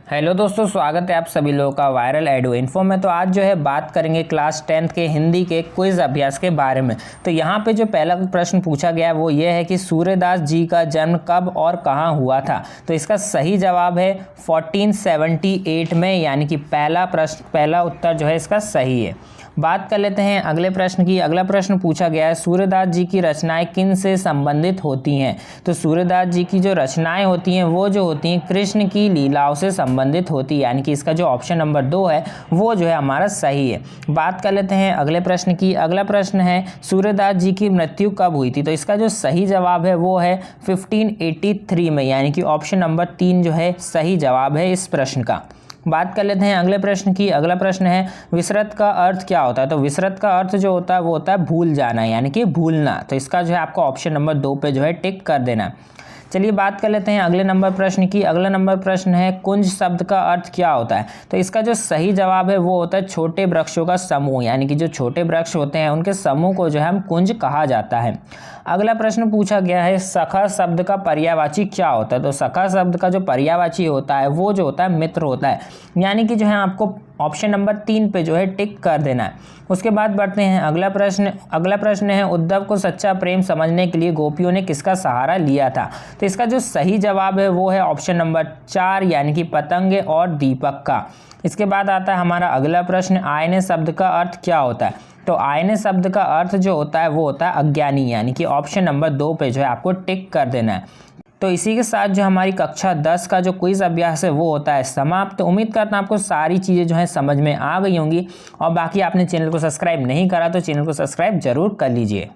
Hello दोस्तों, स्वागत है आप सभी लोगों का वायरल एडो इन्फो में। तो आज जो है बात करेंगे क्लास 10th के हिंदी के क्विज अभ्यास के बारे में। तो यहाँ पे जो पहला प्रश्न पूछा गया है वो ये है कि सूर्यदास जी का जन्म कब और कहाँ हुआ था। तो इसका सही जवाब है 1478 में, यानी कि पहला उत्तर जो है इसका सही है। बात कर लेते हैं अगले प्रश्न की। अगला प्रश्न पूछा गया है सूर्यदास जी की रचनाएं किन से संबंधित होती हैं। तो सूर्यदास जी की जो रचनाएं होती हैं वो जो होती हैं कृष्ण की लीलाओं से संबंधित होती है, यानी कि इसका जो ऑप्शन नंबर 2 है वो जो है हमारा सही है। बात कर लेते हैं अगले प्रश्न की। अगला प्रश्न है सूर्यदास जी की मृत्यु कब हुई थी। तो इसका जो सही जवाब है वो है 1583 में, यानी कि ऑप्शन नंबर 3 जो है सही जवाब है इस प्रश्न का। बात कर लेते हैं अगले प्रश्न की। अगला प्रश्न है विसरत का अर्थ क्या होता है। तो विसरत का अर्थ जो होता है वो होता है भूल जाना, यानी कि भूलना। तो इसका जो है आपको ऑप्शन नंबर 2 पे जो है टिक कर देना। चलिए बात कर लेते हैं अगले नंबर प्रश्न की। अगला नंबर प्रश्न है कुंज शब्द का अर्थ क्या होता है। तो इसका जो सही जवाब है वो होता है छोटे वृक्षों का समूह, यानी कि जो छोटे वृक्ष होते हैं उनके समूह को जो है हम कुंज कहा जाता है। अगला प्रश्न पूछा गया है सखा शब्द का पर्यायवाची क्या होता है। तो सखा शब्द का जो पर्यायवाची होता है वो जो होता है मित्र होता है, यानी कि जो है आपको ऑप्शन नंबर 3 पे जो है टिक कर देना है। उसके बाद बढ़ते हैं अगला प्रश्न है उद्धव को सच्चा प्रेम समझने के लिए गोपियों ने किसका सहारा लिया था। तो इसका जो सही जवाब है वो है ऑप्शन नंबर 4, यानी कि पतंगे और दीपक का। इसके बाद आता है हमारा अगला प्रश्न आईने शब्द का अर्थ क्या होता है। तो आईने शब्द का अर्थ जो होता है वो होता है अज्ञानी, यानी कि ऑप्शन नंबर 2 पे जो है आपको टिक कर देना है। तो इसी के साथ जो हमारी कक्षा 10 का जो क्विज अभ्यास है वो होता है समाप्त। तो उम्मीद करता हूँ आपको सारी चीज़ें जो है समझ में आ गई होंगी, और बाकी आपने चैनल को सब्सक्राइब नहीं करा तो चैनल को सब्सक्राइब जरूर कर लीजिए।